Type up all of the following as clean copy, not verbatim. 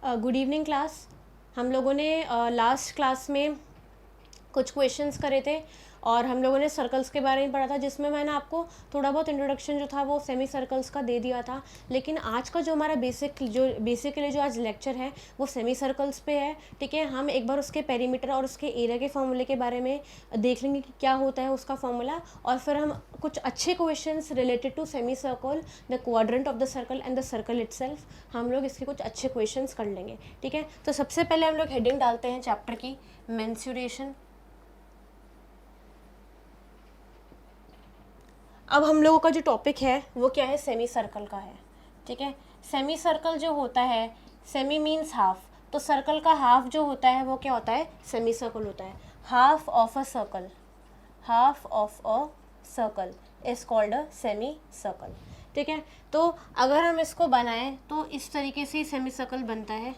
Good evening class. हम लोगों ने लास्ट क्लास में कुछ क्वेश्चंस करे थे और हम लोगों ने सर्कल्स के बारे में पढ़ा था, जिसमें मैंने आपको थोड़ा बहुत इंट्रोडक्शन जो था वो सेमी सर्कल्स का दे दिया था। लेकिन आज का जो हमारा बेसिकली जो आज लेक्चर है वो सेमी सर्कल्स पे है। ठीक है, हम एक बार उसके पेरीमीटर और उसके एरिया के फॉर्मूले के बारे में देख लेंगे कि क्या होता है उसका फॉर्मूला, और फिर हम कुछ अच्छे questions related to semi circle, the quadrant of the circle and the circle itself, हम लोग इसके कुछ अच्छे क्वेश्चंस कर लेंगे। ठीक है, तो सबसे पहले हम लोग हेडिंग डालते हैं चैप्टर की, मेंसुरेशन। अब हम लोगों का जो टॉपिक है वो क्या है, सेमी सर्कल का है। ठीक है, सेमी सर्कल जो होता है, सेमी मीन्स हाफ, तो सर्कल का हाफ जो होता है वो क्या होता है, सेमी सर्कल होता है। Half of a circle, half of a circle is called a semi circle. ठीक है, तो अगर हम इसको बनाएं तो इस तरीके से सेमी सर्कल बनता है।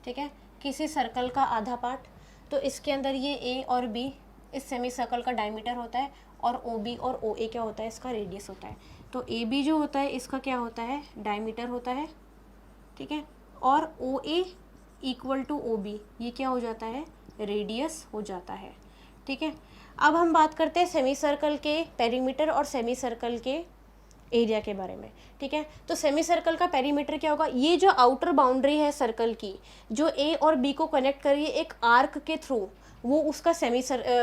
ठीक है, किसी सर्कल का आधा पार्ट, तो इसके अंदर ये ए और बी इस सेमी सर्कल का डायमीटर होता है, और ओ बी और ओ ए क्या होता है, इसका रेडियस होता है। तो ए बी जो होता है इसका क्या होता है, डायमीटर होता है। ठीक है, और ओ ए इक्वल टू ओ बी, ये क्या हो जाता है, रेडियस हो जाता है। ठीक है, अब हम बात करते हैं सेमी सर्कल के पेरीमीटर और सेमी सर्कल के एरिया के बारे में। ठीक है, तो सेमी सर्कल का पेरीमीटर क्या होगा, ये जो आउटर बाउंड्री है सर्कल की, जो ए और बी को कनेक्ट करिए एक आर्क के थ्रू, वो उसका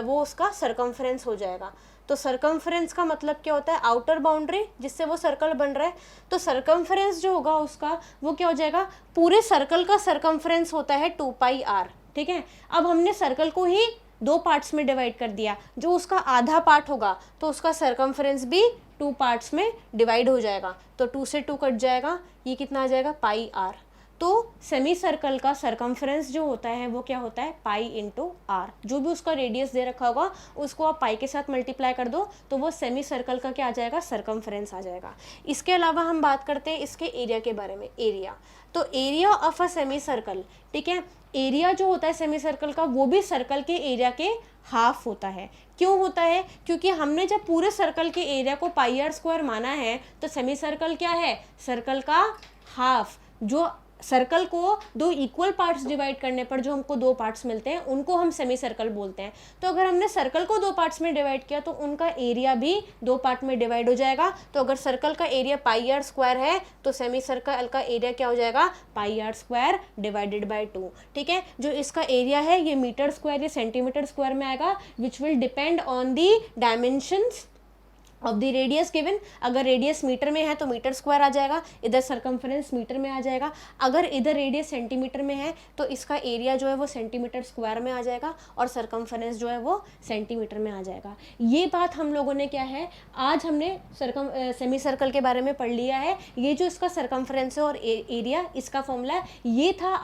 वो उसका सरकमफ्रेंस हो जाएगा। तो सरकमफ्रेंस का मतलब क्या होता है, आउटर बाउंड्री जिससे वो सर्कल बन रहा है। तो सरकमफ्रेंस जो होगा उसका वो क्या हो जाएगा, पूरे सर्कल का सरकमफ्रेंस होता है 2πr। ठीक है, अब हमने सर्कल को ही दो पार्ट्स में डिवाइड कर दिया, जो उसका आधा पार्ट होगा तो उसका सरकमफ्रेंस भी 2 पार्ट्स में डिवाइड हो जाएगा। तो 2 से 2 कट जाएगा, ये कितना आ जाएगा, πr। तो सेमी सर्कल का सरकमफ्रेंस जो होता है वो क्या होता है, पाई इंटू आर। जो भी उसका रेडियस दे रखा होगा उसको आप पाई के साथ मल्टीप्लाई कर दो तो वो सेमी सर्कल का क्या आ जाएगा, सरकमफ्रेंस आ जाएगा। इसके अलावा हम बात करते हैं इसके एरिया के बारे में, एरिया। तो area of a semi circle, ठीक है, एरिया जो होता है सेमी सर्कल का वो भी सर्कल के एरिया के हाफ होता है। क्यों होता है, क्योंकि हमने जब पूरे सर्कल के एरिया को πr² माना है, तो सेमी सर्कल क्या है, सर्कल का हाफ। जो सर्कल को दो इक्वल पार्ट्स डिवाइड करने पर जो हमको दो पार्ट्स मिलते हैं उनको हम सेमी सर्कल बोलते हैं। तो अगर हमने सर्कल को दो पार्ट्स में डिवाइड किया तो उनका एरिया भी दो पार्ट में डिवाइड हो जाएगा। तो अगर सर्कल का एरिया πr² है तो सेमी सर्कल का एरिया क्या हो जाएगा, πr² डिवाइडेड बाय 2। ठीक है, जो इसका एरिया है ये मीटर स्क्वायर या सेंटीमीटर स्क्वायर में आएगा, which will depend on the dimensions of the radius given. अगर रेडियस मीटर में है तो मीटर स्क्वायर आ जाएगा, इधर सरकमफ्रेंस मीटर में आ जाएगा। अगर इधर रेडियस सेंटीमीटर में है तो इसका एरिया जो है वो सेंटीमीटर स्क्वायर में आ जाएगा, और सरकमफ्रेंस जो है वो सेंटीमीटर में आ जाएगा। ये बात हम लोगों ने क्या है, आज हमने सेमी सर्कल के बारे में पढ़ लिया है। ये जो इसका सरकमफ्रेंस है और एरिया, इसका फॉर्मूला, ये था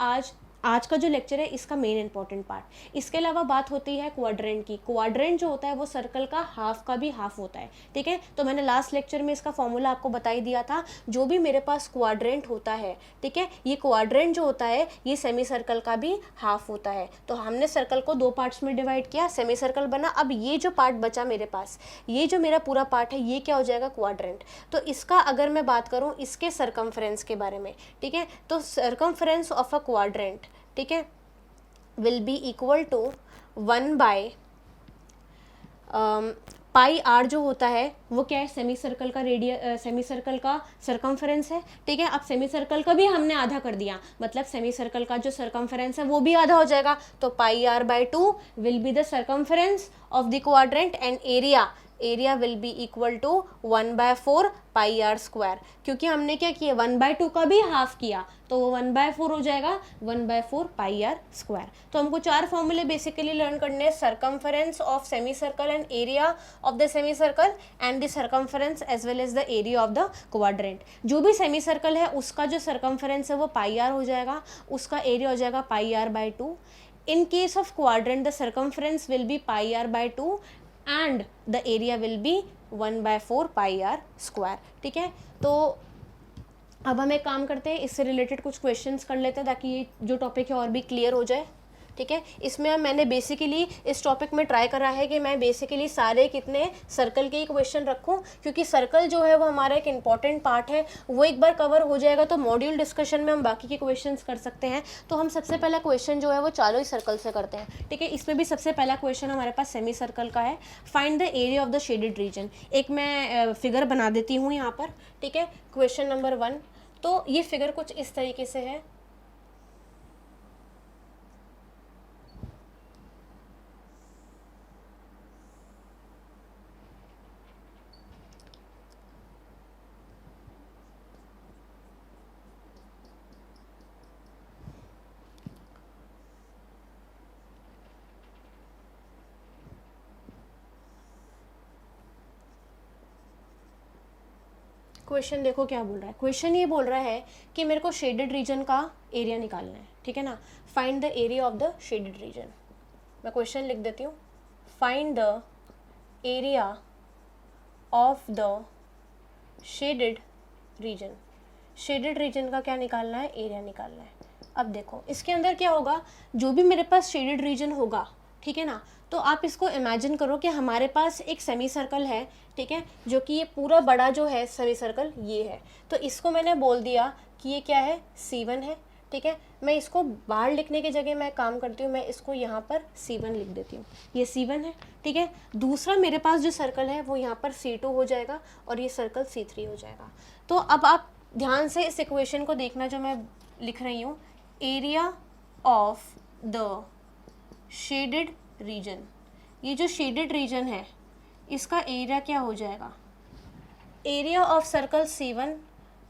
आज का जो लेक्चर है इसका मेन इंपॉर्टेंट पार्ट। इसके अलावा बात होती है क्वाड्रेंट की। क्वाड्रेंट जो होता है वो सर्कल का हाफ का भी हाफ होता है। ठीक है, तो मैंने लास्ट लेक्चर में इसका फॉर्मूला आपको बता ही दिया था। जो भी मेरे पास क्वाड्रेंट होता है, ठीक है, ये क्वाड्रेंट जो होता है ये सेमी सर्कल का भी हाफ होता है। तो हमने सर्कल को दो पार्ट्स में डिवाइड किया, सेमी सर्कल बना। अब ये जो पार्ट बचा मेरे पास, ये जो मेरा पूरा पार्ट है ये क्या हो जाएगा, क्वाड्रेंट। तो इसका अगर मैं बात करूँ इसके सरकमफ्रेंस के बारे में, ठीक है, तो सरकमफ्रेंस ऑफ अ क्वाड्रेंट, ठीक है, will be equal to 1/, pi r जो होता है वो क्या है, सेमी सर्कल का सेमी सर्कल का सरकमफ्रेंस है। ठीक है, अब सेमी सर्कल का भी हमने आधा कर दिया, मतलब सेमी सर्कल का जो सरकमफ्रेंस है वो भी आधा हो जाएगा। तो πr/2 will be the circumference of the quadrant, and area will be equal to 1/4 πr²। क्योंकि हमने क्या किया, 1/2 का भी हाफ किया तो वो 1/4 हो जाएगा, 1/4 πr²। तो हमको चार फॉर्मूले बेसिकली लर्न करने हैं, circumference of semi circle and area of the semi circle and the circumference as well as the area of the quadrant. जो भी सेमी सर्कल है उसका जो सरकमफ्रेंस है वो πr हो जाएगा, उसका एरिया हो जाएगा πr/2। In case of quadrant the circumference will be πr/2 and the area will B 1/4 πr²। ठीक है, तो अब हम एक काम करते हैं, इससे रिलेटेड कुछ क्वेश्चंस कर लेते हैं ताकि ये जो टॉपिक है और भी क्लियर हो जाए। ठीक है। इसमें अब मैंने बेसिकली इस टॉपिक में ट्राई करा है कि मैं बेसिकली सारे कितने सर्कल के ही क्वेश्चन रखूं, क्योंकि सर्कल जो है वो हमारा एक इंपॉर्टेंट पार्ट है, वो एक बार कवर हो जाएगा तो मॉड्यूल डिस्कशन में हम बाकी के क्वेश्चंस कर सकते हैं। तो हम सबसे पहला क्वेश्चन जो है वो चारों ही सर्कल से करते हैं, ठीक है। इसमें भी सबसे पहला क्वेश्चन हमारे पास सेमी सर्कल का है, find the area of the shaded reason. एक मैं फिगर बना देती हूँ यहाँ पर, ठीक है। क्वेश्चन नंबर 1, तो ये फिगर कुछ इस तरीके से है। क्वेश्चन देखो क्या बोल रहा है। क्वेश्चन ये बोल रहा है कि मेरे को शेडेड रीजन का एरिया निकालना है, ठीक है ना। Find the area of the shaded reason. मैं क्वेश्चन लिख देती हूँ, find the area of the shaded reason. Shaded region का क्या निकालना है, एरिया निकालना है। अब देखो इसके अंदर क्या होगा, जो भी मेरे पास शेडेड रीजन होगा, ठीक है ना, तो आप इसको इमेजिन करो कि हमारे पास एक सेमी सर्कल है, ठीक है, जो कि ये पूरा बड़ा जो है सेमी सर्कल ये है। तो इसको मैंने बोल दिया कि ये क्या है, C1 है, ठीक है। मैं इसको बाहर लिखने की जगह मैं काम करती हूँ, मैं इसको यहाँ पर C1 लिख देती हूँ, ये C1 है, ठीक है। दूसरा मेरे पास जो सर्कल है वो यहाँ पर C2 हो जाएगा और ये सर्कल C3 हो जाएगा। तो अब आप ध्यान से इस इक्वेशन को देखना जो मैं लिख रही हूँ, area of the shaded reason. ये जो शेडेड रीजन है इसका एरिया क्या हो जाएगा, area of circle C1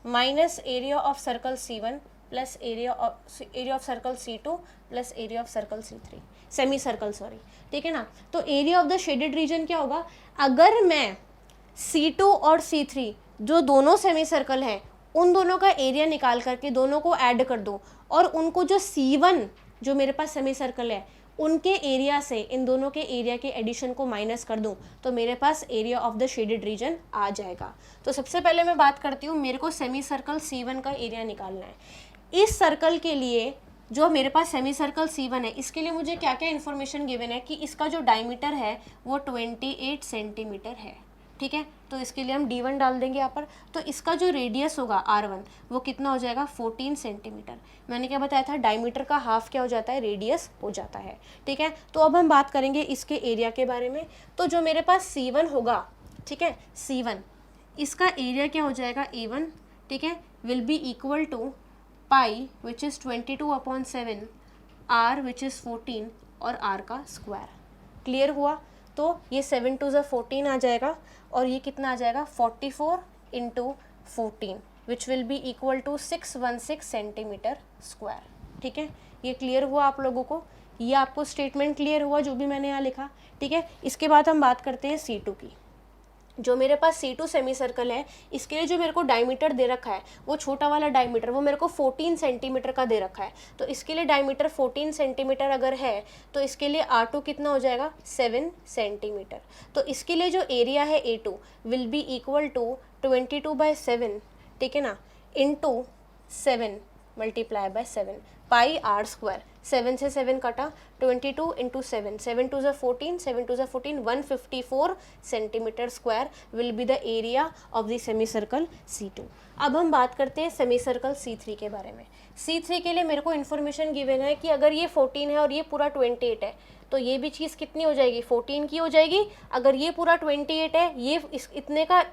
minus area of circle C1 plus area of circle C2 plus area of circle C3, semi circle sorry, ठीक है ना। तो area of the shaded reason क्या होगा, अगर मैं C2 और C3 जो दोनों सेमी सर्कल हैं उन दोनों का एरिया निकाल करके दोनों को ऐड कर दूं और उनको जो C1 जो मेरे पास सेमी सर्कल है उनके एरिया से इन दोनों के एरिया के एडिशन को माइनस कर दूं तो मेरे पास area of the shaded region आ जाएगा। तो सबसे पहले मैं बात करती हूँ, मेरे को सेमी सर्कल C1 का एरिया निकालना है। इस सर्कल के लिए जो मेरे पास सेमी सर्कल C1 है, इसके लिए मुझे क्या क्या इन्फॉर्मेशन गिवन है कि इसका जो डायमीटर है वो 28 सेंटीमीटर है, ठीक है। तो इसके लिए हम D1 डाल देंगे यहाँ पर। तो इसका जो रेडियस होगा R1 वो कितना हो जाएगा, 14 सेंटीमीटर। मैंने क्या बताया था, डायमीटर का हाफ क्या हो जाता है, रेडियस हो जाता है, ठीक है। तो अब हम बात करेंगे इसके एरिया के बारे में। तो जो मेरे पास C1 होगा, ठीक है, C1 इसका एरिया क्या हो जाएगा, A1, ठीक है, will be equal to pi which is 22/7 R which is 14 और R का स्क्वायर। क्लियर हुआ। तो ये 7 2 14 आ जाएगा और ये कितना आ जाएगा, 44 into 14 which will be equal to 616 centimetre square, ठीक है। ये क्लियर हुआ आप लोगों को, ये आपको स्टेटमेंट क्लियर हुआ जो भी मैंने यहाँ लिखा, ठीक है। इसके बाद हम बात करते हैं C2 की। जो मेरे पास C2 सेमी सर्कल है, इसके लिए जो मेरे को डायमीटर दे रखा है वो छोटा वाला डायमीटर वो मेरे को 14 सेंटीमीटर का दे रखा है। तो इसके लिए डायमीटर 14 सेंटीमीटर अगर है तो इसके लिए R2 कितना हो जाएगा, 7 सेंटीमीटर। तो इसके लिए जो एरिया है A2 will be equal to 22/7, ठीक है ना, into 7 multiply by 7 pi R square. 7 से 7 कटा, 22 into 7, 7 2 14, 7 2 14, 154 centimetre square will be the area of the semi circle C2। अब हम बात करते हैं सेमी सर्कल C3 के बारे में। C3 के लिए मेरे को इन्फॉर्मेशन गिवन है कि अगर ये 14 है और ये पूरा 28 है तो ये भी चीज़ कितनी हो जाएगी, 14 की हो जाएगी। अगर ये पूरा 28 है, ये इतने का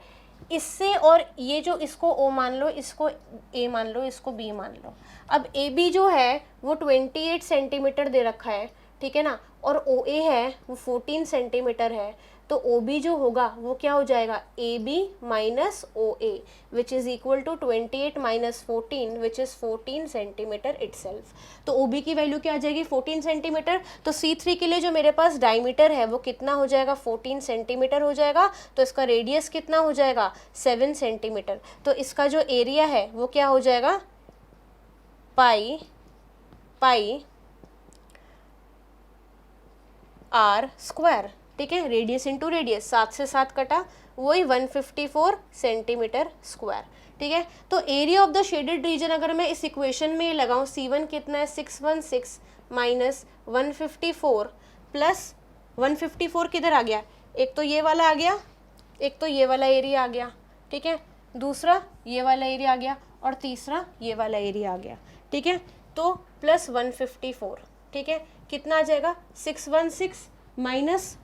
इससे, और ये जो इसको O मान लो, इसको A मान लो, इसको B मान लो। अब AB जो है वो 28 सेंटीमीटर दे रखा है, ठीक है ना, और OA है वो 14 सेंटीमीटर है। तो OB जो होगा वो क्या हो जाएगा, AB minus OA which is equal to 28 minus 14 which is 14 centimetre itself. तो OB की वैल्यू क्या आ जाएगी, 14 सेंटीमीटर। तो C3 के लिए जो मेरे पास डायमीटर है वो कितना हो जाएगा, 14 सेंटीमीटर हो जाएगा। तो इसका रेडियस कितना हो जाएगा, 7 सेंटीमीटर। तो इसका जो एरिया है वो क्या हो जाएगा, पाई R स्क्वायर, ठीक है, रेडियस इंटू रेडियस, 7 से 7 कटा, वही 154 सेंटीमीटर स्क्वायर, ठीक है। तो area of the shaded reason अगर मैं इस इक्वेशन में लगाऊं, C1 कितना है 616 माइनस 154 प्लस 154 किधर आ गया, एक तो ये वाला आ गया, एक तो ये वाला एरिया आ गया, ठीक है, दूसरा ये वाला एरिया आ गया और तीसरा ये वाला एरिया आ गया, ठीक है। तो प्लस 154, ठीक है, कितना आ जाएगा 616 minus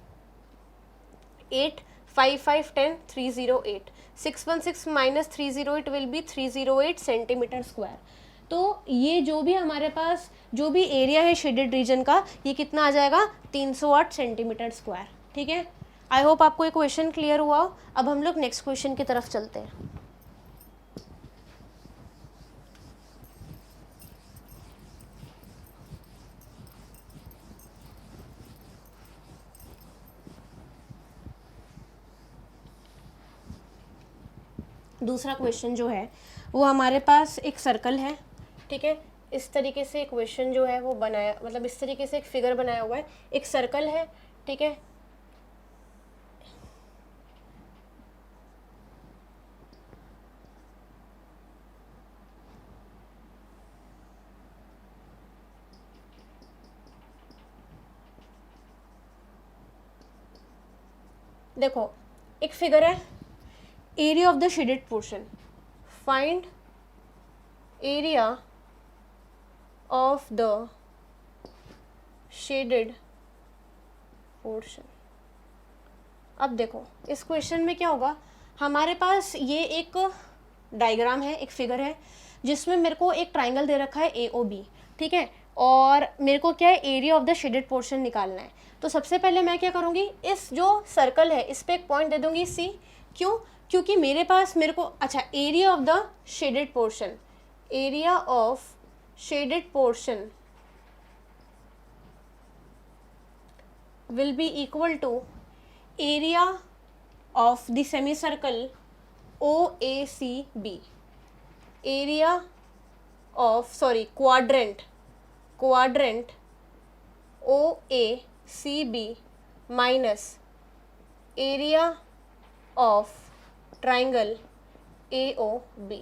8 5 5 10 308, 616 minus 308 will be 308 centimetre square. तो ये जो भी हमारे पास जो भी एरिया है शेडेड रीजन का, ये कितना आ जाएगा 308 सेंटीमीटर स्क्वायर, ठीक है। आई होप आपको ये क्वेश्चन क्लियर हुआ हो। अब हम लोग नेक्स्ट क्वेश्चन की तरफ चलते हैं। दूसरा क्वेश्चन जो है वो हमारे पास एक सर्कल है, ठीक है, इस तरीके से क्वेश्चन जो है वो बनाया, मतलब इस तरीके से एक फिगर बनाया हुआ है, एक सर्कल है, ठीक है, देखो एक फिगर है, area of the shaded portion, find area of the shaded portion. अब देखो इस क्वेश्चन में क्या होगा, हमारे पास ये एक डायग्राम है, एक फिगर है जिसमें मेरे को एक ट्राइंगल दे रखा है AOB, ठीक है, और मेरे को क्या है area of the shaded portion निकालना है। तो सबसे पहले मैं क्या करूँगी, इस जो सर्कल है इस पर एक पॉइंट दे दूँगी C, क्यों, क्योंकि मेरे पास मेरे को अच्छा area of the shaded portion, area of shaded portion will be equal to area of the semicircle OACB, area of quadrant OACB minus area of triangle AOB।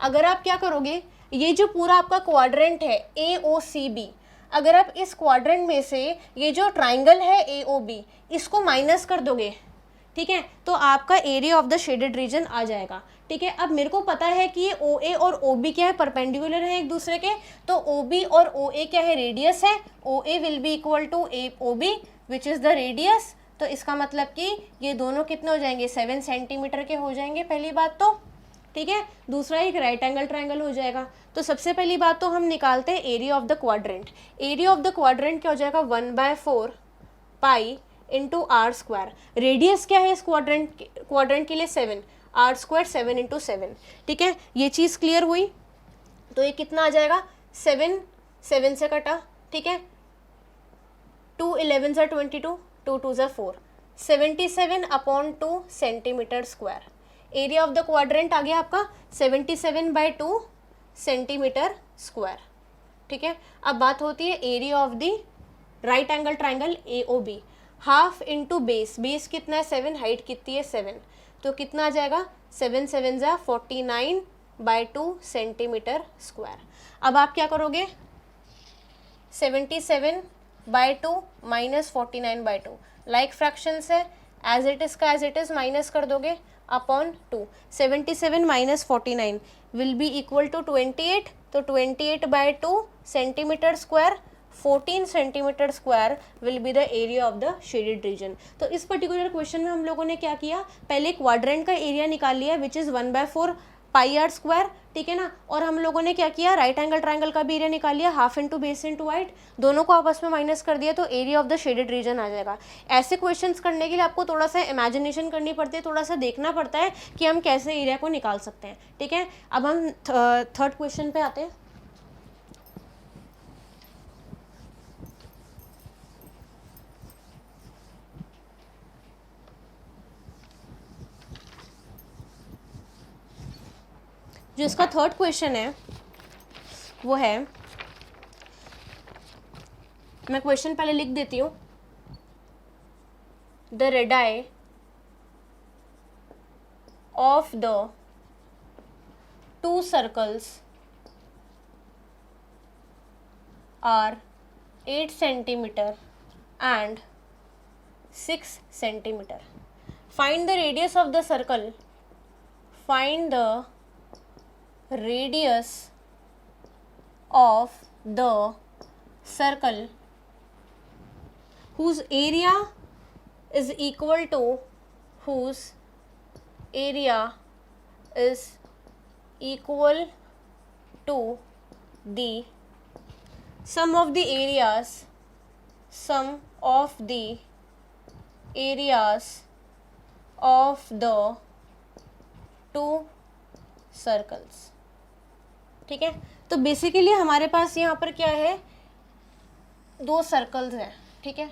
अगर आप क्या करोगे, ये जो पूरा आपका क्वाड्रेंट है AOCB, अगर आप इस क्वाड्रेंट में से ये जो ट्राइंगल है AOB इसको माइनस कर दोगे, ठीक है, तो आपका area of the shaded region आ जाएगा, ठीक है। अब मेरे को पता है कि ये OA और OB क्या है, परपेंडिकुलर है एक दूसरे के, तो OB और OA क्या है, रेडियस है, OA will be equal to OB which is the radius. तो इसका मतलब कि ये दोनों कितने हो जाएंगे, 7 सेंटीमीटर के हो जाएंगे, पहली बात तो, ठीक है। दूसरा एक राइट एंगल ट्राइंगल हो जाएगा। तो सबसे पहली बात तो हम निकालते हैं area of the quadrant. Area of the quadrant क्या हो जाएगा, 1/4 pi into are square. Radius क्या है इस क्वाड्रेंट के लिए 7, आर स्क्वायर 7 इंटू 7, ठीक है। ये चीज़ क्लियर हुई। तो ये कितना आ जाएगा, 7 7 से कटा, ठीक है, 2 11 ज़ा 22, 2 2 ज़ा 4, 77/2 centimetre square. Area of the quadrant आ गया आपका 77/2 सेंटीमीटर स्क्वायर, ठीक है। अब बात होती है area of the right angle triangle AOB, half into base, base कितना है 7, हाइट कितनी है 7, तो कितना आ जाएगा 7 7 ज़ा 49/2 सेंटीमीटर स्क्वायर। अब आप क्या करोगे, 77/2 माइनस 49/2, लाइक फ्रैक्शंस है, एज इट इज़ का एज इट इज़ माइनस कर दोगे upon 2, 77 minus 49 will be equal to 28, तो 28/2 centimetre square, 14 centimetre square will be the area of the shaded region. तो इस पर्टिकुलर क्वेश्चन में हम लोगों ने क्या किया, पहले क्वाड्रेंट का एरिया निकाल लिया which is 1/4 pi are square, ठीक है ना, और हम लोगों ने क्या किया, राइट एंगल ट्राइंगल का भी एरिया निकाल लिया, half into base into height, दोनों को आपस में माइनस कर दिया, तो area of the shaded region आ जाएगा। ऐसे क्वेश्चंस करने के लिए आपको थोड़ा सा इमेजिनेशन करनी पड़ती है, थोड़ा सा देखना पड़ता है कि हम कैसे एरिया को निकाल सकते हैं, ठीक है। अब हम थर्ड क्वेश्चन पे आते हैं। जो इसका थर्ड क्वेश्चन है वो है, मैं क्वेश्चन पहले लिख देती हूँ, the radii of the two circles are 8 centimeter and 6 centimeter. Find the radius of the circle. Find the radius of the circle whose area is equal to the sum of the areas of the two circles. ठीक है, तो basically हमारे पास यहाँ पर क्या है, दो circles हैं. ठीक है,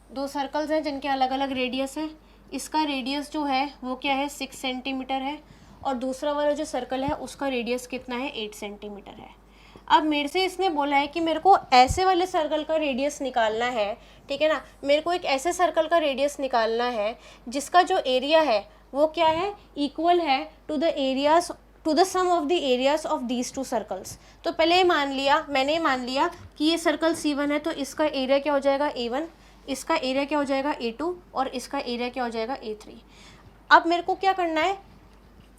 दो सर्कल्स हैं जिनके अलग अलग रेडियस है. इसका रेडियस जो है वो क्या है 6 सेंटीमीटर है और दूसरा वाला जो सर्कल है उसका रेडियस कितना है 8 सेंटीमीटर है. अब मेरे से इसने बोला है कि मेरे को ऐसे वाले सर्कल का रेडियस निकालना है. ठीक है ना, मेरे को एक ऐसे सर्कल का रेडियस निकालना है जिसका जो एरिया है वो क्या है, इक्वल है to the sum of the areas of these two circles. तो पहले मैंने मान लिया कि ये सर्कल C1 है तो इसका एरिया क्या हो जाएगा A1, इसका एरिया क्या हो जाएगा A2 और इसका एरिया क्या हो जाएगा A3. अब मेरे को क्या करना है,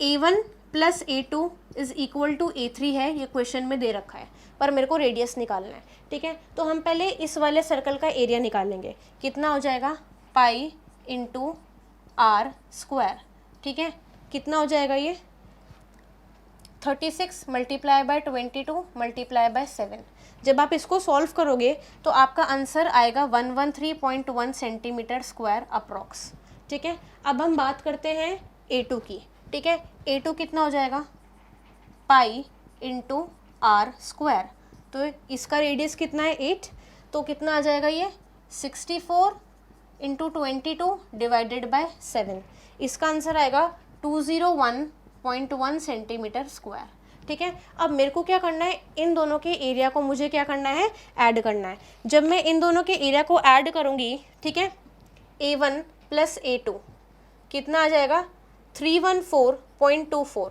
A1 plus A2 is equal to A3 है, ये क्वेश्चन में दे रखा है, पर मेरे को रेडियस निकालना है. ठीक है, तो हम पहले इस वाले सर्कल का एरिया निकालेंगे. कितना हो जाएगा, पाई इंटू आर स्क्वायर. ठीक है, कितना हो जाएगा ये 36 मल्टीप्लाई बाय 22 मल्टीप्लाई बाय 7. जब आप इसको सॉल्व करोगे तो आपका आंसर आएगा 113.1 सेंटीमीटर स्क्वायर अप्रॉक्स. ठीक है, अब हम बात करते हैं A2 की. ठीक है, A2 कितना हो जाएगा, पाई इंटू आर स्क्वायर. तो इसका रेडियस कितना है 8, तो कितना आ जाएगा ये 64 इंटू 22 डिवाइडेड बाय 7. इसका आंसर आएगा 201.1 सेंटीमीटर स्क्वायर. ठीक है, अब मेरे को क्या करना है, इन दोनों के एरिया को मुझे क्या करना है, ऐड करना है. जब मैं इन दोनों के एरिया को ऐड करूँगी, ठीक है, A1 प्लस A2 कितना आ जाएगा 314.24.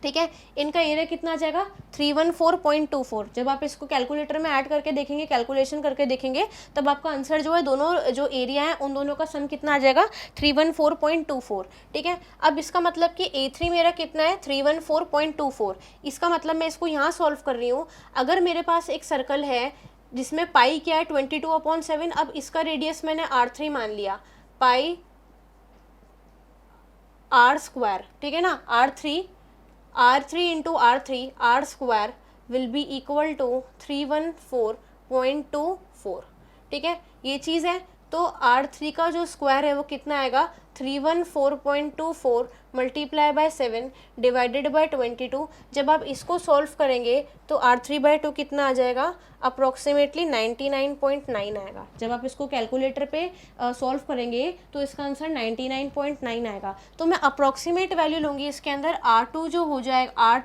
ठीक है, इनका एरिया कितना आ जाएगा 314.24. जब आप इसको कैलकुलेटर में ऐड करके देखेंगे, कैलकुलेशन करके देखेंगे, तब आपका आंसर जो है, दोनों जो एरिया है उन दोनों का सम कितना आ जाएगा 314.24. ठीक है, अब इसका मतलब कि A3 मेरा कितना है 314.24. इसका मतलब मैं इसको यहाँ सॉल्व कर रही हूँ. अगर मेरे पास एक सर्कल है जिसमें पाई क्या है 22/7, अब इसका रेडियस मैंने R3 मान लिया, पाई आर स्क्वायर. ठीक है ना, R3 into R3 r square will be equal to 314.24. ठीक है, ये चीज़ है. तो R3 का जो स्क्वायर है वो कितना आएगा 314.24 मल्टीप्लाई बाय 7 डिवाइडेड बाय 22. जब आप इसको सॉल्व करेंगे तो R3/2 कितना आ जाएगा, अप्रॉक्सीमेटली 99.9 आएगा. जब आप इसको कैलकुलेटर पे सॉल्व करेंगे तो इसका आंसर 99.9 आएगा. तो मैं अप्रॉक्सीमेट वैल्यू लूँगी इसके अंदर. R2 जो हो जाएगा,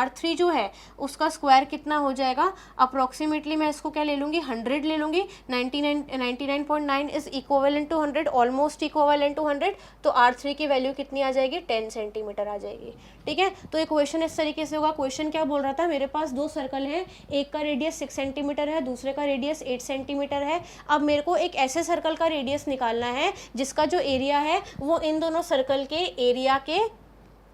R3 जो है उसका स्क्वायर कितना हो जाएगा, अप्रॉक्सीमेटली मैं इसको क्या ले लूँगी 100 ले लूँगी. 99.9 is equivalent to 100, almost equivalent to 100. तो R3 की वैल्यू कितनी आ जाएगी 10 सेंटीमीटर आ जाएगी. ठीक है, तो ये क्वेश्चन इस तरीके से होगा. क्वेश्चन क्या बोल रहा था, मेरे पास दो सर्कल हैं, एक का रेडियस 6 सेंटीमीटर है, दूसरे का रेडियस 8 सेंटीमीटर है. अब मेरे को एक ऐसे सर्कल का रेडियस निकालना है जिसका जो एरिया है वो इन दोनों सर्कल के एरिया के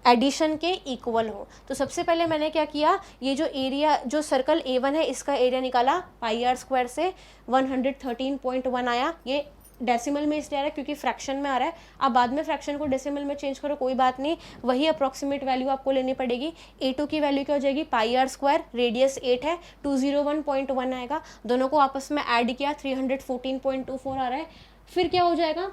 एडिशन के इक्वल हो. तो सबसे पहले मैंने क्या किया, ये जो एरिया, जो सर्कल A1 है इसका एरिया निकाला पाई आर स्क्वायर से. 113.1 आया. ये डेसिमल में इसलिए आ रहा है क्योंकि फ्रैक्शन में आ रहा है. आप बाद में फ्रैक्शन को डेसिमल में चेंज करो, कोई बात नहीं, वही अप्रॉक्सीमेट वैल्यू आपको लेनी पड़ेगी. A2 की वैल्यू क्या हो जाएगी, पाई आर स्क्वायर, रेडियस 8 है, 201.1 आएगा. दोनों को आपस में ऐड किया 314.24 आ रहा है. फिर क्या हो जाएगा,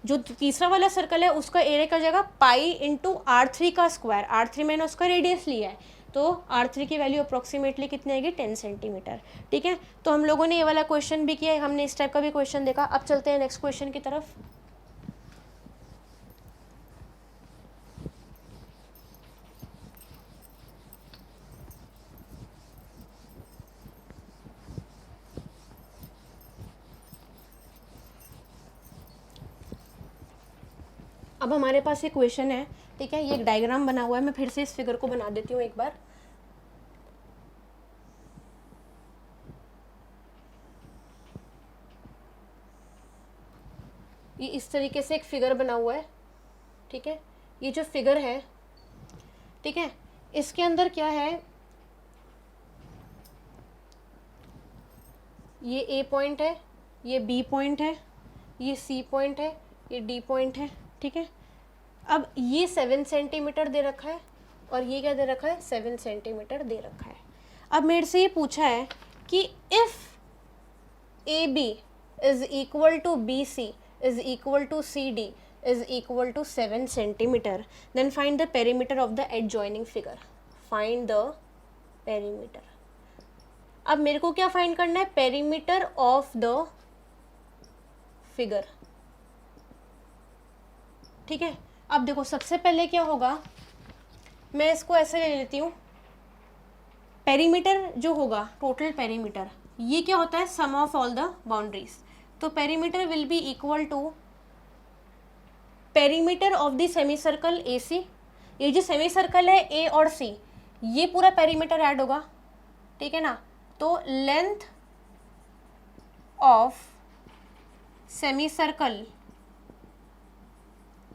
जो तीसरा वाला सर्कल है उसका एरिया क्या हो जाएगा, पाई इंटू R3 का स्क्वायर. R3 मैंने उसका रेडियस लिया है, तो R3 की वैल्यू अप्रॉक्सीमेटली कितनी आएगी 10 सेंटीमीटर. ठीक है, तो हम लोगों ने ये वाला क्वेश्चन भी किया है, हमने इस टाइप का भी क्वेश्चन देखा. अब चलते हैं नेक्स्ट क्वेश्चन की तरफ. अब हमारे पास एक क्वेश्चन है, ठीक है, ये एक डायग्राम बना हुआ है, मैं फिर से इस फिगर को बना देती हूँ एक बार। ये इस तरीके से एक फिगर बना हुआ है, ठीक है। ये जो फिगर है, ठीक है, इसके अंदर क्या है, ये ए पॉइंट है, ये बी पॉइंट है, ये सी पॉइंट है, ये डी पॉइंट है, ठीक है। अब ये 7 सेंटीमीटर दे रखा है और ये क्या दे रखा है, 7 सेंटीमीटर दे रखा है। अब मेरे से ये पूछा है कि if A B is equal to B C is equal to C D is equal to 7 centimetre, then find the perimeter of the adjoining figure. Find the perimeter. अब मेरे को क्या फाइंड करना है, पेरीमीटर ऑफ द फिगर, ठीक है। अब देखो सबसे पहले क्या होगा, मैं इसको ऐसे ले लेती हूँ, पेरीमीटर जो होगा, टोटल पेरीमीटर, ये क्या होता है, sum of all the boundaries. तो perimeter will be equal to perimeter of the semi circle A C. ये जो सेमी सर्कल है ए और सी, ये पूरा पेरीमीटर ऐड होगा, ठीक है ना। तो length of semi circle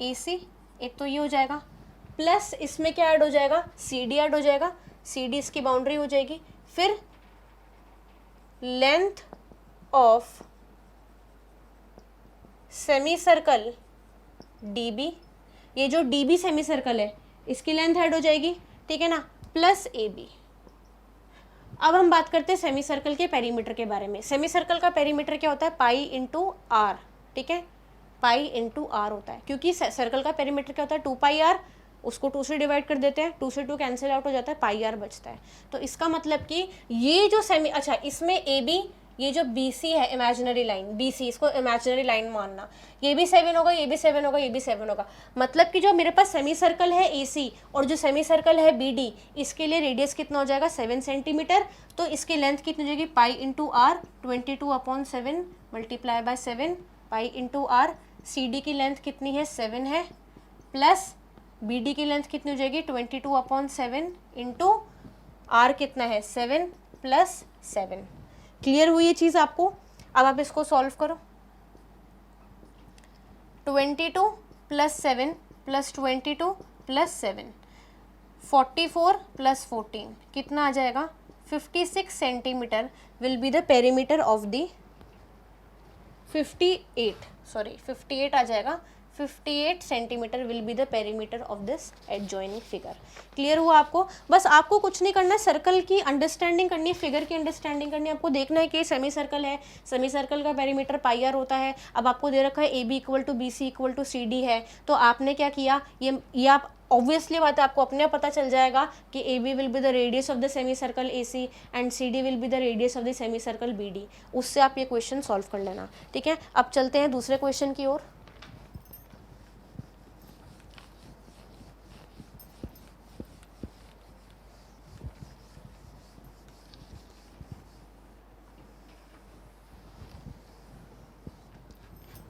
A C, एक तो ये हो जाएगा, प्लस इसमें क्या ऐड हो जाएगा, सी डी ऐड हो जाएगा, सी डी इसकी बाउंड्री हो जाएगी। फिर length of semi circle D B, ये जो डी बी सेमी सर्कल है इसकी लेंथ ऐड हो जाएगी, ठीक है ना, प्लस ए बी। अब हम बात करते हैं सेमी सर्कल के पेरीमीटर के बारे में। सेमी सर्कल का पेरीमीटर क्या होता है, पाई इंटू आर, ठीक है, पाई इंटू आर होता है, क्योंकि सर्कल का पेरीमीटर क्या होता है, 2 पाई आर, उसको 2 से डिवाइड कर देते हैं, 2 से 2 कैंसिल आउट हो जाता है, पाई आर बचता है। तो इसका मतलब कि ये जो सेमी, अच्छा इसमें ए बी, ये जो बी सी है इमेजिनरी लाइन, बी सी, इसको इमेजिनरी लाइन मानना, ये भी 7 होगा, ये भी 7 होगा, ये भी 7 होगा। मतलब कि जो मेरे पास सेमी सर्कल है ए सी और जो सेमी सर्कल है बी डी, इसके लिए रेडियस कितना हो जाएगा, 7 सेंटीमीटर। तो इसकी लेंथ कितनी हो जाएगी, pi into r, 22/7 multiply by 7 pi into r. C D की लेंथ कितनी है, 7 है, प्लस बी डी की लेंथ कितनी हो जाएगी, 22/7 इंटू आर कितना है, 7 प्लस 7। क्लियर हुई ये चीज़ आपको। अब आप इसको सॉल्व करो, 22 प्लस 7 प्लस 22 प्लस 7, 44 प्लस 14 कितना आ जाएगा, 56 centimetre will be the perimeter of the 58 आ जाएगा, 58 centimetre will be the perimeter of this adjoining figure. Clear हुआ आपको। बस आपको कुछ नहीं करना है, सर्कल की अंडरस्टैंडिंग करनी है, फिगर की अंडरस्टैंडिंग करनी है। आपको देखना है कि सेमी सर्कल है, सेमी सर्कल का पेरीमीटर पाई आर होता है। अब आपको दे रखा है A B equal to B C equal to C D है, तो आपने क्या किया, ये आप ऑब्वियसली बात है, आपको अपने पता चल जाएगा कि A B will be the radius of the semi circle A C and C D will be the radius of the semi circle B D. उससे आप ये क्वेश्चन सॉल्व कर लेना, ठीक है। अब चलते हैं दूसरे क्वेश्चन की ओर।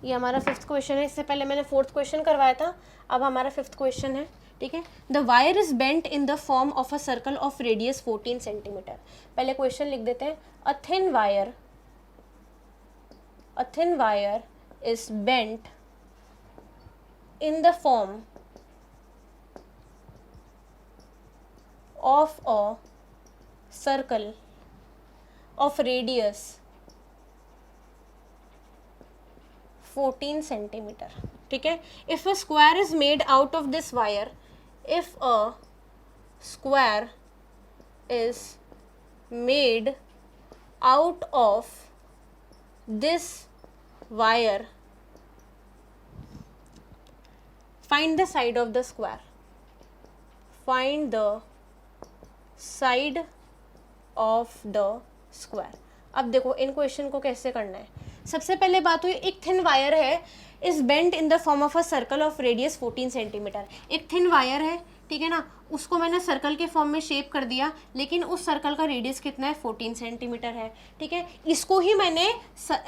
ये हमारा 5th क्वेश्चन है, इससे पहले मैंने 4th क्वेश्चन करवाया था, अब हमारा 5th क्वेश्चन है, ठीक है। The wire is bent in the form of a circle of radius 14 centimetre. पहले क्वेश्चन लिख देते हैं, a thin wire is bent in the form of a circle of radius 14 centimetre, ठीक है। If a square is made out of this wire, if a square is made out of this wire, find the side of the square, find the side of the square। अब देखो इन question को कैसे करना है। सबसे पहले बात हुई, एक थिन वायर है, is bent in the form of a circle of radius 14 centimetre. एक थिन वायर है, ठीक है ना, उसको मैंने सर्कल के फॉर्म में शेप कर दिया, लेकिन उस सर्कल का रेडियस कितना है, 14 सेंटीमीटर है, ठीक है। इसको ही मैंने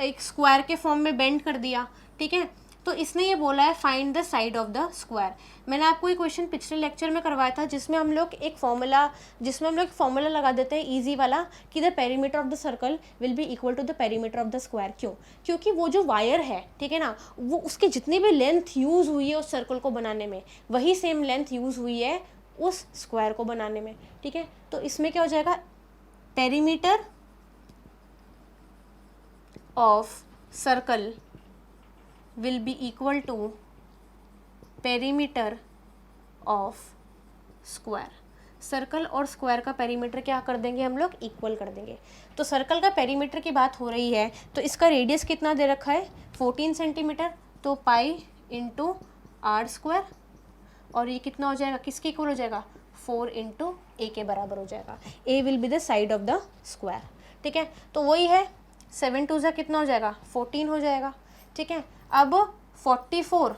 एक स्क्वायर के फॉर्म में बेंड कर दिया, ठीक है। तो इसने ये बोला है find the side of the square. मैंने आपको ये क्वेश्चन पिछले लेक्चर में करवाया था जिसमें हम लोग एक फॉर्मूला लगा देते हैं इजी वाला कि the perimeter of the circle will be equal to the perimeter of the square. क्यों? क्योंकि वो जो वायर है, ठीक है ना, वो उसकी जितनी भी लेंथ यूज़ हुई है उस सर्कल को बनाने में, वही सेम लेंथ यूज़ हुई है उस स्क्वायर को बनाने में, ठीक है। तो इसमें क्या हो जाएगा, perimeter of circle will be equal to perimeter of square। Circle और स्क्वायर का पेरीमीटर क्या कर देंगे हम लोग, इक्वल कर देंगे। तो सर्कल का पेरीमीटर की बात हो रही है तो इसका रेडियस कितना दे रखा है, 14 सेंटीमीटर, तो पाई इंटू आर स्क्वायर, और ये कितना हो जाएगा, किसके इक्वल हो जाएगा, 4 इंटू ए के बराबर हो जाएगा। A will be the side of the square, ठीक है। तो वही है 7 2 कितना हो जाएगा, 14 हो जाएगा, ठीक है। अब 44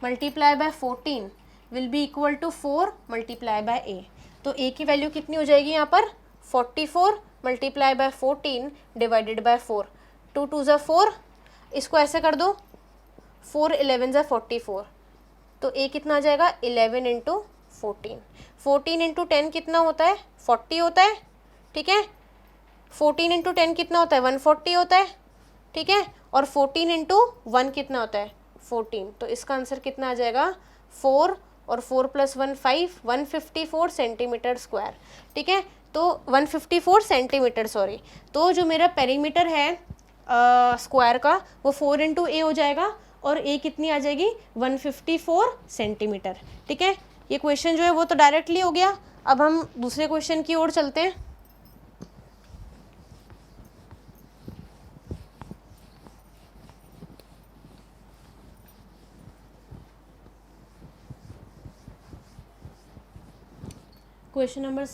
multiply by 14 will be equal to 4 multiply by A. तो ए की वैल्यू कितनी हो जाएगी यहाँ पर, 44 मल्टीप्लाई बाय 14 डिवाइडेड बाय 4, 2 2 4, इसको ऐसे कर दो, 4 11 44, तो ए कितना आ जाएगा, 11 इंटू 14, 14 इंटू 10 कितना होता है, 40 होता है, ठीक है। 14 इंटू 10 कितना होता है, 140 होता है, ठीक है। और 14 इंटू 1 कितना होता है, 14। तो इसका आंसर कितना आ जाएगा, 4 और 4 + 1 5, 154 सेंटीमीटर स्क्वायर, ठीक है। तो 154 सेंटीमीटर, सॉरी। तो जो मेरा पेरीमीटर है स्क्वायर का वो 4 इंटू ए हो जाएगा और ए कितनी आ जाएगी, 154 सेंटीमीटर, ठीक है। ये क्वेश्चन जो है वो तो डायरेक्टली हो गया। अब हम दूसरे क्वेश्चन की ओर चलते हैं। क्वेश्चन नंबर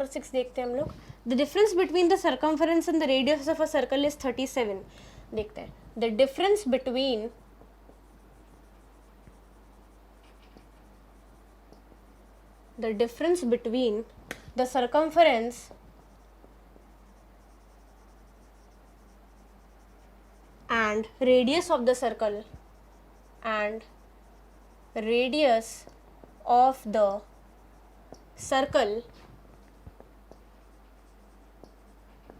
6 देखते हैं हम लोग। The difference between the circumference and the radius of a circle is 37। देखते हैं, the difference between the circumference and radius of the circle and radius of the circle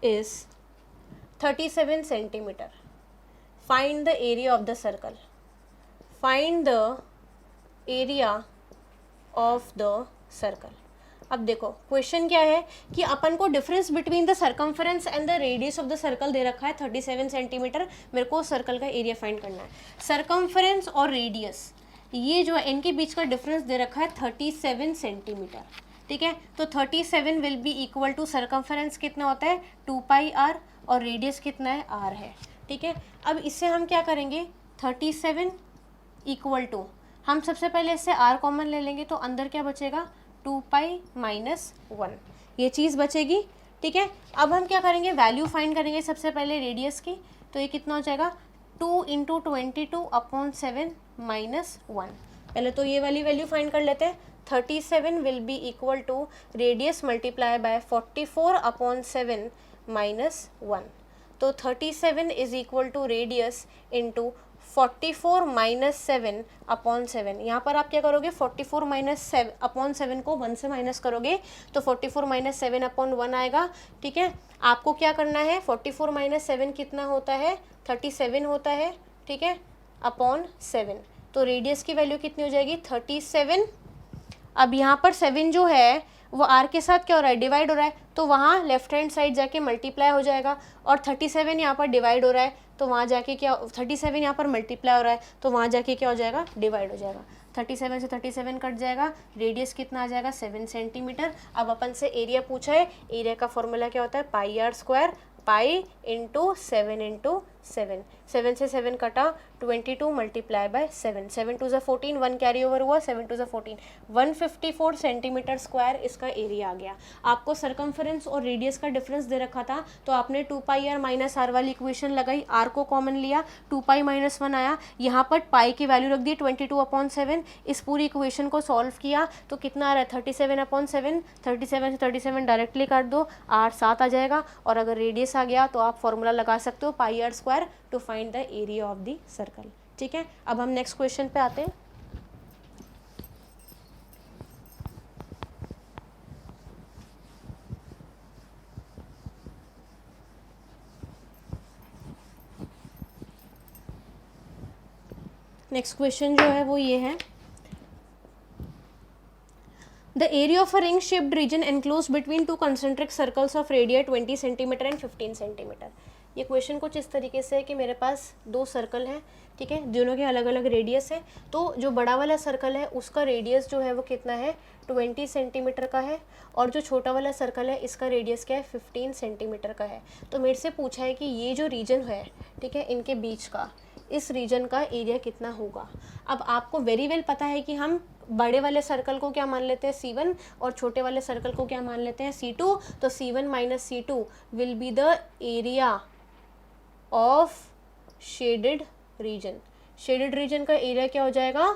is 37 centimeter. Find the area of the circle. Find the area of the circle. अब देखो question क्या है कि अपन को difference between the circumference and the radius of the circle दे रखा है 37 सेंटीमीटर। मेरे को सर्कल का एरिया फाइंड करना है। सर्कमफरेंस और रेडियस ये जो है इनके बीच का डिफरेंस दे रखा है 37 सेंटीमीटर, ठीक है। तो 37 will be equal to circumference कितना होता है 2 पाई आर और रेडियस कितना है आर है, ठीक है। अब इससे हम क्या करेंगे 37 इक्वल टू, हम सबसे पहले इससे आर कॉमन ले लेंगे तो अंदर क्या बचेगा 2 पाई माइनस 1, ये चीज़ बचेगी, ठीक है। अब हम क्या करेंगे वैल्यू फाइंड करेंगे सबसे पहले रेडियस की, तो ये कितना हो जाएगा 2 इंटू 22/7 माइनस 1। पहले तो ये वाली वैल्यू फाइंड कर लेते हैं। 37 will be equal to radius multiply by 44/7 minus 1। तो 37 is equal to radius into 44 minus 7/7। यहाँ पर आप क्या करोगे 44 माइनस 7/7 को 1 से माइनस करोगे तो 44 माइनस 7/1 आएगा, ठीक है। आपको क्या करना है 44 माइनस 7 कितना होता है 37 होता है, ठीक है, अपॉन 7। तो रेडियस की वैल्यू कितनी हो जाएगी 37। अब यहाँ पर 7 जो है वो आर के साथ क्या हो रहा है डिवाइड हो रहा है, तो वहाँ लेफ्ट हैंड साइड जाके मल्टीप्लाई हो जाएगा, और 37 यहाँ पर डिवाइड हो रहा है तो वहाँ जाके क्या 37 यहाँ पर मल्टीप्लाई हो रहा है तो वहाँ जाके क्या हो जाएगा डिवाइड हो जाएगा। 37 से 37 कट जाएगा, रेडियस कितना आ जाएगा 7 सेंटीमीटर। अब अपन से एरिया पूछा है, एरिया का फॉर्मूला क्या होता है pi are square, pi into 7 into 7, 7 से 7 कटा 22 मल्टीप्लाई बाय 7, 7 2 14, 1 कैरी ओवर हुआ 7 2 14, 154 सेंटीमीटर स्क्वायर इसका एरिया आ गया। आपको सर्कमफरेंस और रेडियस का डिफरेंस दे रखा था तो आपने 2 पाई आर माइनस आर वाली इक्वेशन लगाई, आर को कॉमन लिया, 2 पाई माइनस 1 आया, यहाँ पर पाई की वैल्यू रख दी 22/7। इस पूरी इक्वेशन को सॉल्व किया तो कितना आ रहा है 37/7, 37 से 37 डायरेक्टली काट दो, आर 7 आ जाएगा। और अगर रेडियस आ गया तो आप फॉर्मूला लगा सकते हो pi are square square to find the area of the circle. ठीक है, अब हम नेक्स्ट क्वेश्चन पे आते हैं। नेक्स्ट क्वेश्चन जो है वो ये है, the area of a ring shaped region enclose between two concentric circles of radii 20 centimetre and 15 centimetre. ये क्वेश्चन कुछ इस तरीके से है कि मेरे पास दो सर्कल हैं, ठीक है, दोनों के अलग अलग रेडियस है। तो जो बड़ा वाला सर्कल है उसका रेडियस जो है वो कितना है, 20 सेंटीमीटर का है, और जो छोटा वाला सर्कल है इसका रेडियस क्या है, 15 सेंटीमीटर का है। तो मेरे से पूछा है कि ये जो रीजन है, ठीक है, इनके बीच का, इस रीजन का एरिया कितना होगा। अब आपको वेरी वेल पता है कि हम बड़े वाले सर्कल को क्या मान लेते हैं, C1, और छोटे वाले सर्कल को क्या मान लेते हैं, C2। तो C1 minus C2 will be the area of shaded region. Shaded region का एरिया क्या हो जाएगा,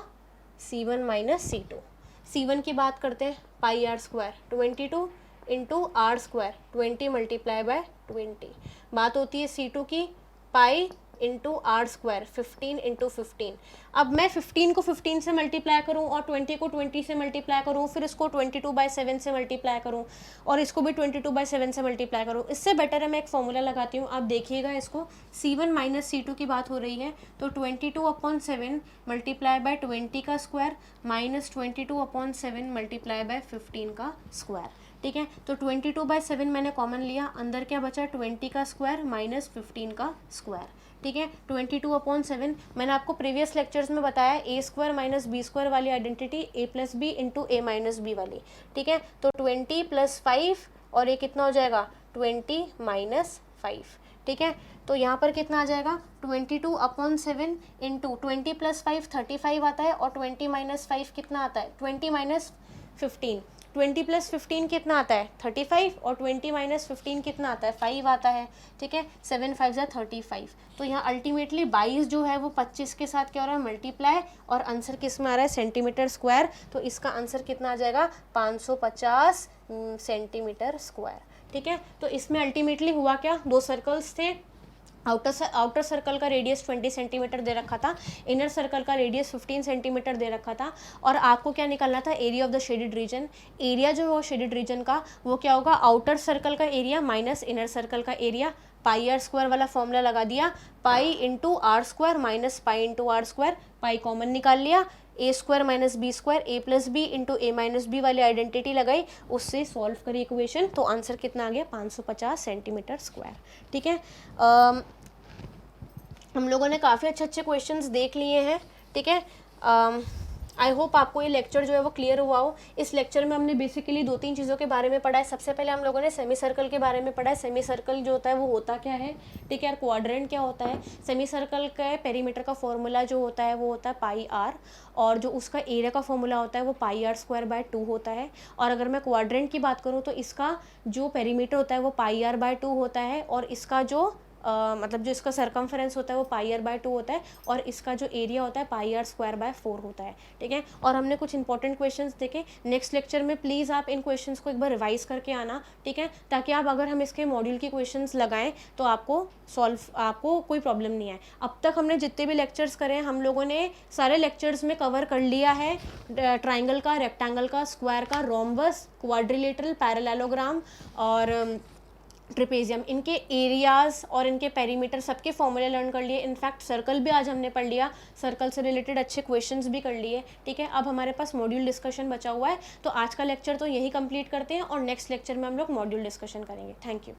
C1 माइनस C2। C1 की बात करते हैं, pi are square 22 into are square 20 multiply by 20। बात होती है C2 की, pi into are square 15 into 15। अब मैं 15 को 15 से मल्टीप्लाई करूँ और 20 को 20 से मल्टीप्लाई करूँ, फिर इसको 22/7 से मल्टीप्लाई करूँ और इसको भी 22/7 से मल्टीप्लाई करूँ। इससे बेटर है मैं एक फॉर्मूला लगाती हूँ, आप देखिएगा इसको। C1 माइनस C2 की बात हो रही है, तो 22/7 मल्टीप्लाई बाय 20 का स्क्वायर माइनस 22/7 मल्टीप्लाई बाय 15 का स्क्वायर। ठीक है, तो 22/7 मैंने कॉमन लिया, अंदर क्या बचा, 20 का स्क्वायर माइनस 15 का स्क्वायर। ठीक है, 22/7 मैंने आपको प्रीवियस लेक्चर्स में बताया, ए स्क्वायर माइनस बी स्क्वायर वाली आइडेंटिटी, ए प्लस बी इंटू ए माइनस बी वाली। ठीक है, तो 20 + 5 और ये कितना हो जाएगा, 20 माइनस 5। ठीक है, तो यहाँ पर कितना आ जाएगा, 22/7 इंटू 20 + 5 35 आता है, और 20 माइनस 5 कितना आता है, 20 माइनस 15। 20 + 15 कितना आता है, 35, और 20 माइनस 15 कितना आता है, 5 आता है। ठीक है, 7 5 = 35। तो यहाँ अल्टीमेटली 22 जो है वो 25 के साथ क्या हो रहा है, मल्टीप्लाई, और आंसर किस में आ रहा है, सेंटीमीटर स्क्वायर। तो इसका आंसर कितना आ जाएगा, 550 सेंटीमीटर स्क्वायर। ठीक है, तो इसमें अल्टीमेटली हुआ क्या, दो सर्कल्स थे, आउटर सर्कल का रेडियस 20 सेंटीमीटर दे रखा था, इनर सर्कल का रेडियस 15 सेंटीमीटर दे रखा था, और आपको क्या निकालना था, area of the shaded region. Area जो हो शेडेड रीजन का वो क्या होगा, आउटर सर्कल का एरिया माइनस इनर सर्कल का एरिया। पाई आर स्क्वायर वाला फॉर्मूला लगा दिया, pi into are square minus pi into are square, pi common निकाल लिया, ए स्क्वायर माइनस बी स्क्वायर, ए प्लस बी इंटू ए माइनस बी वाली identity लगाई, उससे सॉल्व करी इक्वेशन, तो आंसर कितना आ गया, 550 सेंटीमीटर स्क्वायर। ठीक है, हम लोगों ने काफ़ी अच्छे क्वेश्चंस देख लिए हैं। ठीक है, आई होप आपको ये लेक्चर जो है वो क्लियर हुआ हो। इस लेक्चर में हमने बेसिकली 2-3 चीज़ों के बारे में पढ़ा है। सबसे पहले हम लोगों ने सेमी सर्कल के बारे में पढ़ा है, सेमी सर्कल जो होता है वो होता क्या है, ठीक है, और क्वाड्रेंट क्या होता है। सेमी सर्कल का पेरीमीटर का फॉर्मूला जो होता है वो होता है पाई आर, और जो उसका एरिया का फॉर्मूला होता है वो पाई आर स्क्वायर बाय 2 होता है। और अगर मैं क्वाड्रेंट की बात करूँ तो इसका जो पेरीमीटर होता है वो पाई आर बाय 2 होता है, और इसका जो मतलब जो इसका सरकमफरेंस होता है वो पाई आर बाय 2 होता है, और इसका जो एरिया होता है पाई आर स्क्वायर बाय 4 होता है। ठीक है, और हमने कुछ इंपॉर्टेंट क्वेश्चंस देखे। नेक्स्ट लेक्चर में प्लीज़ आप इन क्वेश्चंस को एक बार रिवाइज करके आना, ठीक है, ताकि आप अगर हम इसके मॉड्यूल की क्वेश्चंस लगाएं तो आपको कोई प्रॉब्लम नहीं है। अब तक हमने जितने भी लेक्चर्स करे हैं हम लोगों ने सारे लेक्चर्स में कवर कर लिया है, ट्राइंगल का, रेक्टेंगल का, स्क्वायर का, रोम्बस, क्वाड्रिलेटरल, पैरेललोग्राम और ट्रिपेजियम, इनके एरियाज और इनके पेरीमीटर सबके फॉर्मूले लर्न कर लिए। इनफैक्ट सर्कल भी आज हमने पढ़ लिया, सर्कल से रिलेटेड अच्छे क्वेश्चंस भी कर लिए। ठीक है, अब हमारे पास मॉड्यूल डिस्कशन बचा हुआ है, तो आज का लेक्चर तो यही कंप्लीट करते हैं और नेक्स्ट लेक्चर में हम लोग मॉड्यूल डिस्कशन करेंगे। Thank you.